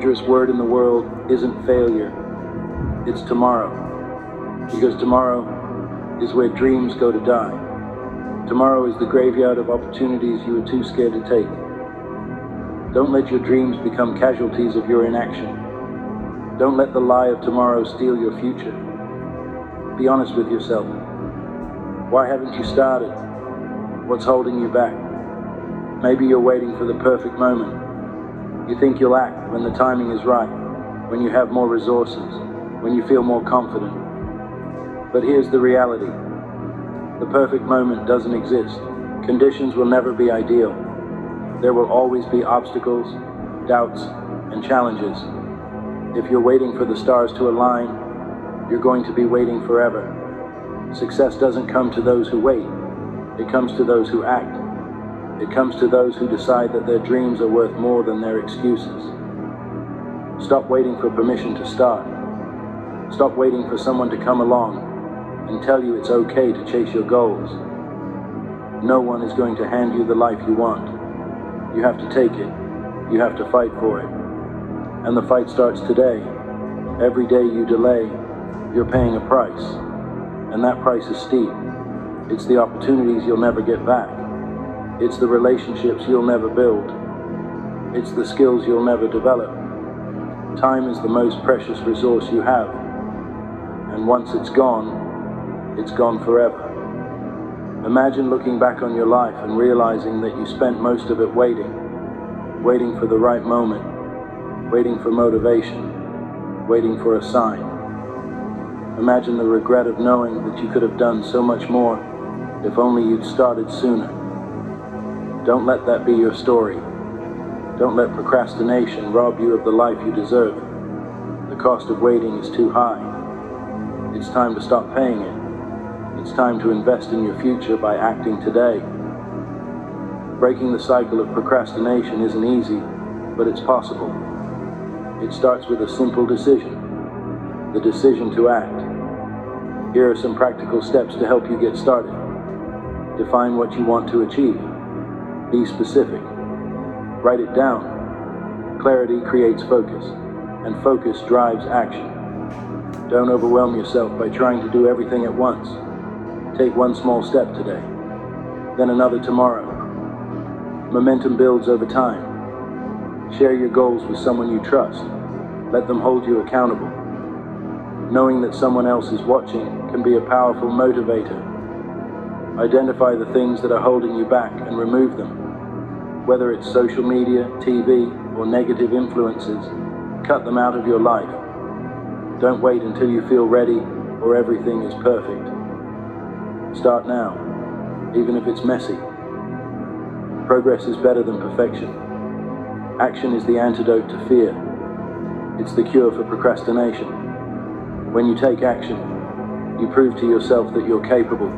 dangerous word in the world isn't failure, it's tomorrow. Because tomorrow is where dreams go to die. Tomorrow is the graveyard of opportunities you were too scared to take. Don't let your dreams become casualties of your inaction. Don't let the lie of tomorrow steal your future. Be honest with yourself. Why haven't you started? What's holding you back? Maybe you're waiting for the perfect moment. You think you'll act when the timing is right, when you have more resources, when you feel more confident. But here's the reality. The perfect moment doesn't exist. Conditions will never be ideal. There will always be obstacles, doubts, and challenges. If you're waiting for the stars to align, you're going to be waiting forever. Success doesn't come to those who wait. It comes to those who act. It comes to those who decide that their dreams are worth more than their excuses. Stop waiting for permission to start. Stop waiting for someone to come along and tell you it's okay to chase your goals. No one is going to hand you the life you want. You have to take it. You have to fight for it. And the fight starts today. Every day you delay, you're paying a price. And that price is steep. It's the opportunities you'll never get back. It's the relationships you'll never build. It's the skills you'll never develop. Time is the most precious resource you have. And once it's gone forever. Imagine looking back on your life and realizing that you spent most of it waiting for the right moment, waiting for motivation, waiting for a sign. Imagine the regret of knowing that you could have done so much more if only you'd started sooner. Don't let that be your story. Don't let procrastination rob you of the life you deserve. The cost of waiting is too high. It's time to stop paying it. It's time to invest in your future by acting today. Breaking the cycle of procrastination isn't easy, but it's possible. It starts with a simple decision, the decision to act. Here are some practical steps to help you get started. Define what you want to achieve. Be specific. Write it down. Clarity creates focus, and focus drives action. Don't overwhelm yourself by trying to do everything at once. Take one small step today, then another tomorrow. Momentum builds over time. Share your goals with someone you trust. Let them hold you accountable. Knowing that someone else is watching can be a powerful motivator. Identify the things that are holding you back and remove them. Whether it's social media, TV, or negative influences, cut them out of your life. Don't wait until you feel ready or everything is perfect. Start now, even if it's messy. Progress is better than perfection. Action is the antidote to fear. It's the cure for procrastination. When you take action, you prove to yourself that you're capable.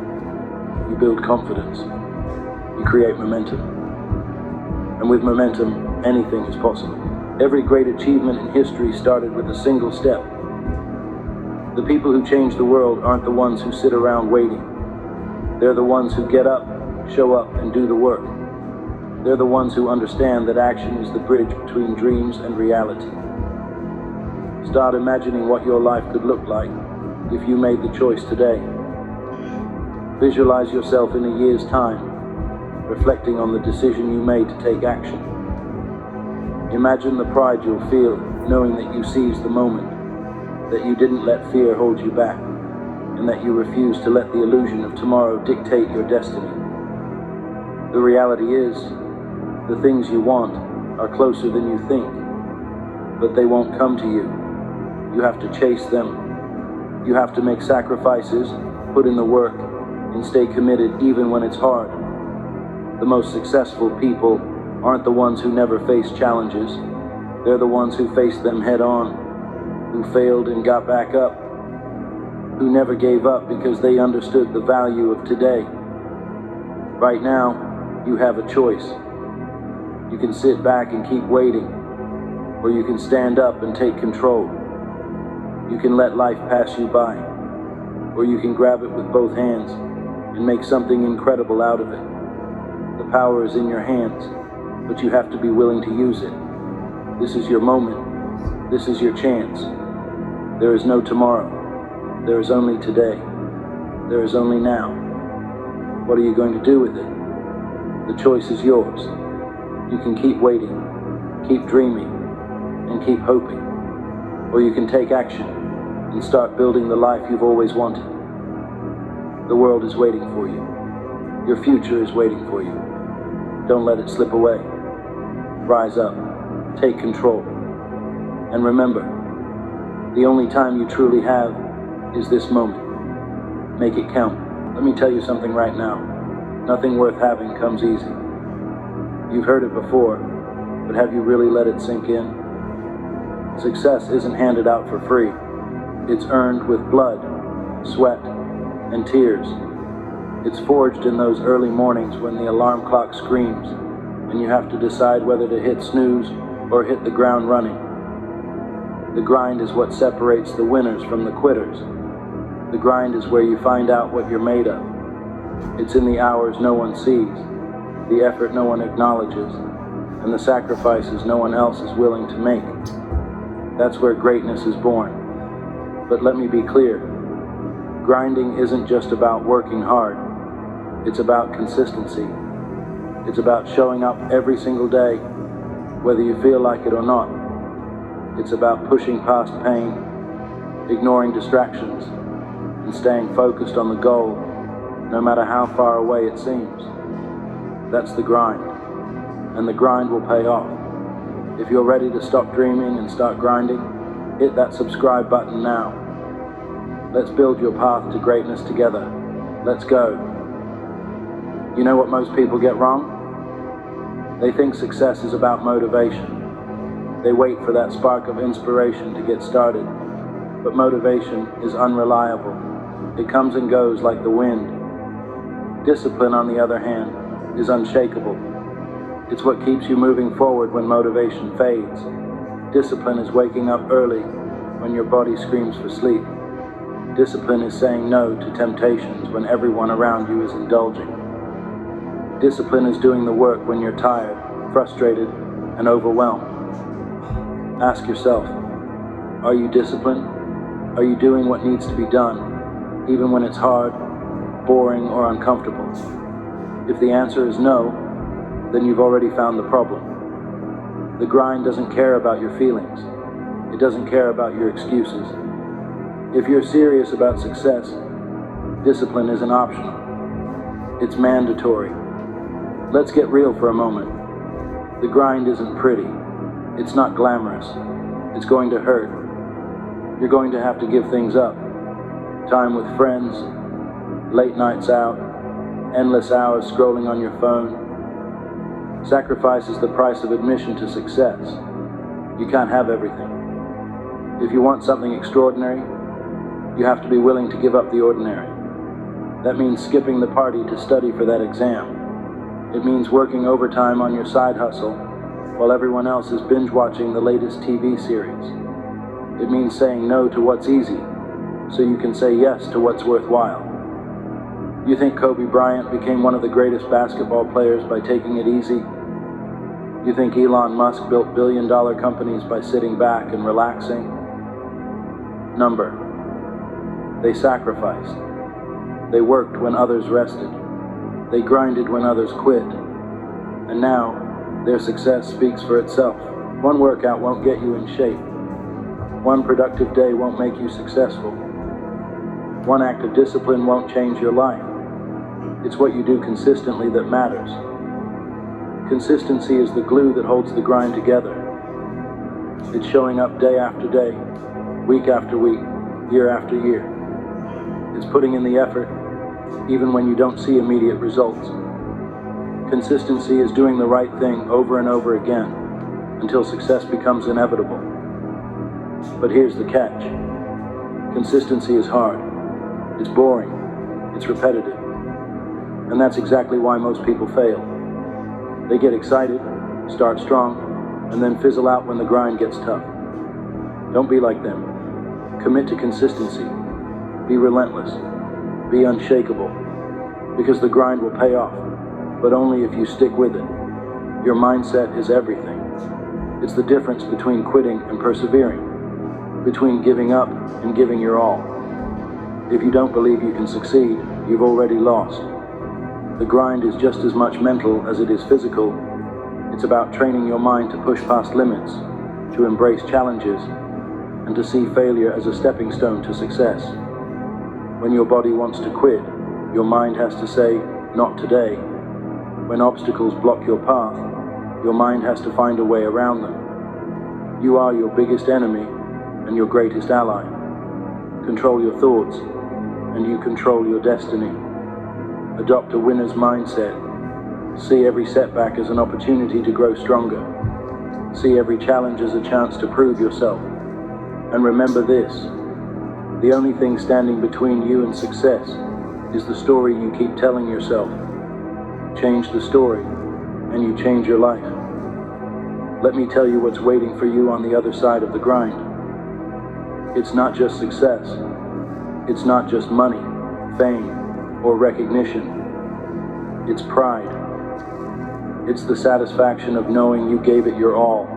You build confidence. You create momentum. And with momentum, anything is possible. Every great achievement in history started with a single step. The people who change the world aren't the ones who sit around waiting. They're the ones who get up, show up, and do the work. They're the ones who understand that action is the bridge between dreams and reality. Start imagining what your life could look like if you made the choice today. Visualize yourself in a year's time, reflecting on the decision you made to take action. Imagine the pride you'll feel knowing that you seized the moment, that you didn't let fear hold you back, and that you refused to let the illusion of tomorrow dictate your destiny. The reality is, the things you want are closer than you think, but they won't come to you. You have to chase them. You have to make sacrifices, put in the work, and stay committed even when it's hard. The most successful people aren't the ones who never face challenges. They're the ones who faced them head on, who failed and got back up, who never gave up because they understood the value of today. Right now, you have a choice. You can sit back and keep waiting, or you can stand up and take control. You can let life pass you by, or you can grab it with both hands and make something incredible out of it. The power is in your hands, but you have to be willing to use it. This is your moment. This is your chance. There is no tomorrow. There is only today. There is only now. What are you going to do with it? The choice is yours. You can keep waiting, keep dreaming, and keep hoping. Or you can take action and start building the life you've always wanted. The world is waiting for you. Your future is waiting for you. Don't let it slip away. Rise up, take control. And remember, the only time you truly have is this moment. Make it count. Let me tell you something right now. Nothing worth having comes easy. You've heard it before, but have you really let it sink in? Success isn't handed out for free. It's earned with blood, sweat, and tears. It's forged in those early mornings when the alarm clock screams and you have to decide whether to hit snooze or hit the ground running. The grind is what separates the winners from the quitters. The grind is where you find out what you're made of. It's in the hours no one sees, the effort no one acknowledges, and the sacrifices no one else is willing to make. That's where greatness is born. But let me be clear, grinding isn't just about working hard. It's about consistency. It's about showing up every single day, whether you feel like it or not. It's about pushing past pain, ignoring distractions, and staying focused on the goal, no matter how far away it seems. That's the grind, and the grind will pay off. If you're ready to stop dreaming and start grinding, hit that subscribe button now. Let's build your path to greatness together. Let's go. You know what most people get wrong? They think success is about motivation. They wait for that spark of inspiration to get started. But motivation is unreliable. It comes and goes like the wind. Discipline, on the other hand, is unshakable. It's what keeps you moving forward when motivation fades. Discipline is waking up early when your body screams for sleep. Discipline is saying no to temptations when everyone around you is indulging. Discipline is doing the work when you're tired, frustrated, and overwhelmed. Ask yourself, are you disciplined? Are you doing what needs to be done, even when it's hard, boring, or uncomfortable? If the answer is no, then you've already found the problem. The grind doesn't care about your feelings. It doesn't care about your excuses. If you're serious about success, discipline isn't optional. It's mandatory. Let's get real for a moment. The grind isn't pretty. It's not glamorous. It's going to hurt. You're going to have to give things up. Time with friends, late nights out, endless hours scrolling on your phone. Sacrifice is the price of admission to success. You can't have everything. If you want something extraordinary, you have to be willing to give up the ordinary. That means skipping the party to study for that exam. It means working overtime on your side hustle while everyone else is binge watching the latest TV series. It means saying no to what's easy so you can say yes to what's worthwhile. You think Kobe Bryant became one of the greatest basketball players by taking it easy? You think Elon Musk built billion-dollar companies by sitting back and relaxing? Number. They sacrificed. They worked when others rested. They grinded when others quit. And now, their success speaks for itself. One workout won't get you in shape. One productive day won't make you successful. One act of discipline won't change your life. It's what you do consistently that matters. Consistency is the glue that holds the grind together. It's showing up day after day, week after week, year after year. It's putting in the effort, even when you don't see immediate results. Consistency is doing the right thing over and over again until success becomes inevitable. But here's the catch. Consistency is hard. It's boring. It's repetitive. And that's exactly why most people fail. They get excited, start strong, and then fizzle out when the grind gets tough. Don't be like them. Commit to consistency. Be relentless. Be unshakable. Because the grind will pay off, but only if you stick with it. Your mindset is everything. It's the difference between quitting and persevering, between giving up and giving your all. If you don't believe you can succeed, you've already lost. The grind is just as much mental as it is physical. It's about training your mind to push past limits, to embrace challenges, and to see failure as a stepping stone to success. When your body wants to quit, your mind has to say, "Not today." When obstacles block your path, your mind has to find a way around them. You are your biggest enemy and your greatest ally. Control your thoughts, and you control your destiny. Adopt a winner's mindset. See every setback as an opportunity to grow stronger. See every challenge as a chance to prove yourself. And remember this, the only thing standing between you and success is the story you keep telling yourself. Change the story, and you change your life. Let me tell you what's waiting for you on the other side of the grind. It's not just success. It's not just money, fame, or recognition. It's pride. It's the satisfaction of knowing you gave it your all.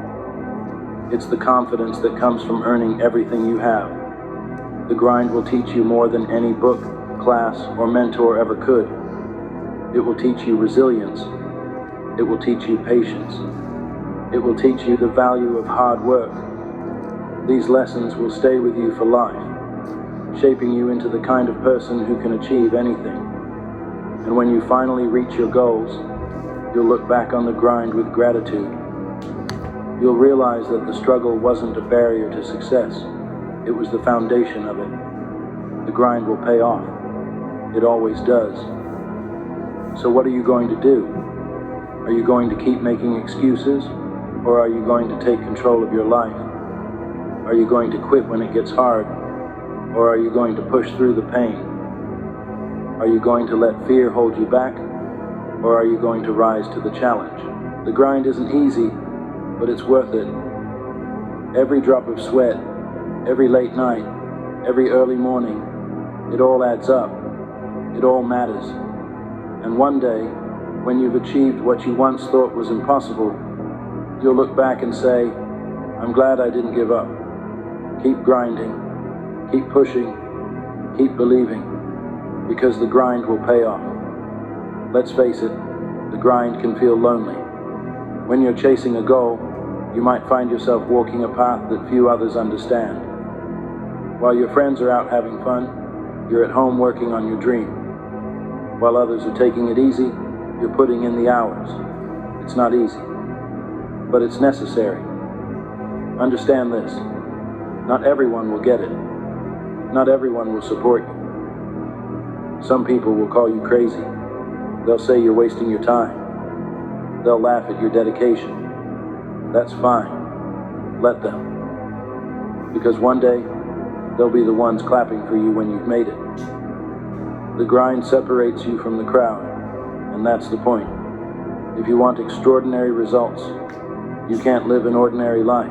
It's the confidence that comes from earning everything you have. The grind will teach you more than any book, class, or mentor ever could. It will teach you resilience. It will teach you patience. It will teach you the value of hard work. These lessons will stay with you for life, shaping you into the kind of person who can achieve anything. And when you finally reach your goals, you'll look back on the grind with gratitude. You'll realize that the struggle wasn't a barrier to success. It was the foundation of it. The grind will pay off. It always does. So what are you going to do? Are you going to keep making excuses, or are you going to take control of your life? Are you going to quit when it gets hard, or are you going to push through the pain? Are you going to let fear hold you back, or are you going to rise to the challenge? The grind isn't easy, but it's worth it. Every drop of sweat, every late night, every early morning, it all adds up. It all matters. And one day, when you've achieved what you once thought was impossible, you'll look back and say, "I'm glad I didn't give up." Keep grinding, keep pushing, keep believing, because the grind will pay off. Let's face it, the grind can feel lonely. When you're chasing a goal, you might find yourself walking a path that few others understand. While your friends are out having fun, you're at home working on your dream. While others are taking it easy, you're putting in the hours. It's not easy, but it's necessary. Understand this, not everyone will get it. Not everyone will support you. Some people will call you crazy. They'll say you're wasting your time. They'll laugh at your dedication. That's fine. Let them. Because one day, they'll be the ones clapping for you when you've made it. The grind separates you from the crowd, and that's the point. If you want extraordinary results, you can't live an ordinary life.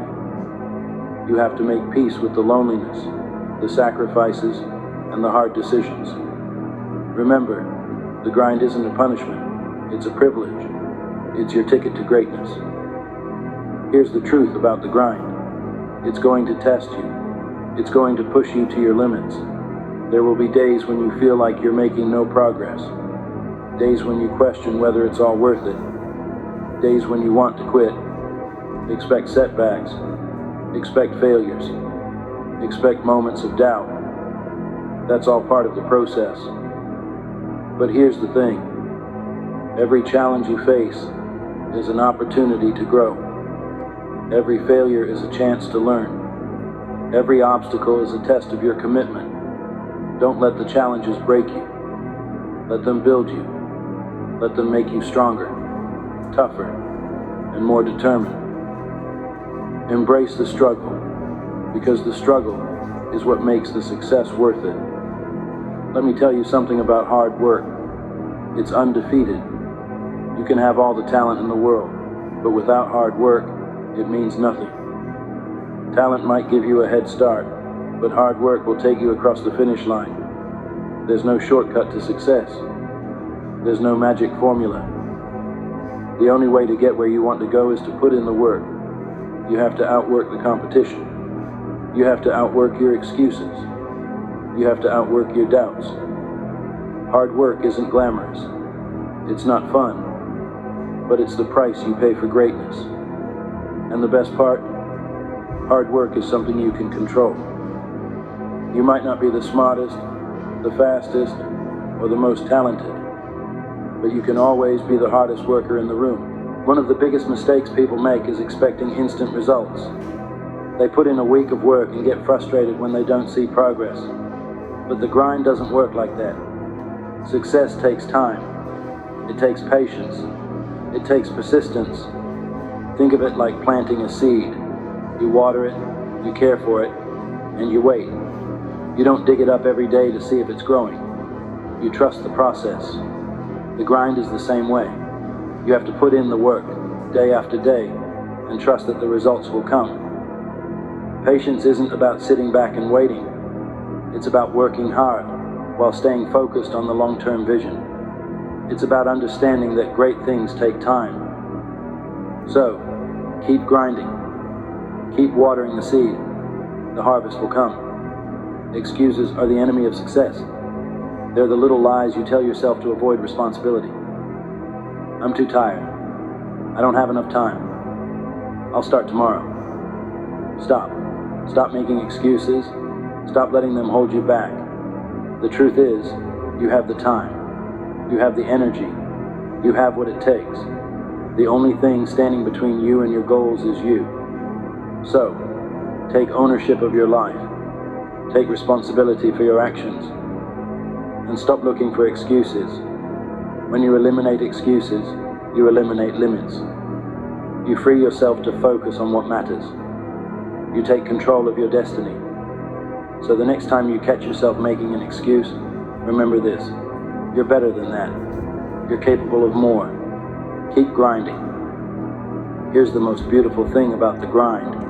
You have to make peace with the loneliness, the sacrifices, and the hard decisions. Remember, the grind isn't a punishment, it's a privilege. It's your ticket to greatness. Here's the truth about the grind. It's going to test you. It's going to push you to your limits. There will be days when you feel like you're making no progress. Days when you question whether it's all worth it. Days when you want to quit. Expect setbacks. Expect failures. Expect moments of doubt. That's all part of the process. But here's the thing. Every challenge you face is an opportunity to grow. Every failure is a chance to learn. Every obstacle is a test of your commitment. Don't let the challenges break you. Let them build you. Let them make you stronger, tougher, and more determined. Embrace the struggle, because the struggle is what makes the success worth it. Let me tell you something about hard work. It's undefeated. You can have all the talent in the world, but without hard work, it means nothing. Talent might give you a head start, but hard work will take you across the finish line. There's no shortcut to success. There's no magic formula. The only way to get where you want to go is to put in the work. You have to outwork the competition. You have to outwork your excuses. You have to outwork your doubts. Hard work isn't glamorous. It's not fun, but it's the price you pay for greatness. And the best part? Hard work is something you can control. You might not be the smartest, the fastest, or the most talented, but you can always be the hardest worker in the room. One of the biggest mistakes people make is expecting instant results. They put in a week of work and get frustrated when they don't see progress. But the grind doesn't work like that. Success takes time. It takes patience. It takes persistence. Think of it like planting a seed. You water it, you care for it, and you wait. You don't dig it up every day to see if it's growing. You trust the process. The grind is the same way. You have to put in the work, day after day, and trust that the results will come. Patience isn't about sitting back and waiting. It's about working hard while staying focused on the long-term vision. It's about understanding that great things take time. So, keep grinding. Keep watering the seed. The harvest will come. Excuses are the enemy of success. They're the little lies you tell yourself to avoid responsibility. I'm too tired. I don't have enough time. I'll start tomorrow. Stop. Stop making excuses. Stop letting them hold you back. The truth is, you have the time. You have the energy. You have what it takes. The only thing standing between you and your goals is you. So, take ownership of your life. Take responsibility for your actions. And stop looking for excuses. When you eliminate excuses, you eliminate limits. You free yourself to focus on what matters. You take control of your destiny. So the next time you catch yourself making an excuse, remember this: you're better than that. You're capable of more. Keep grinding. Here's the most beautiful thing about the grind.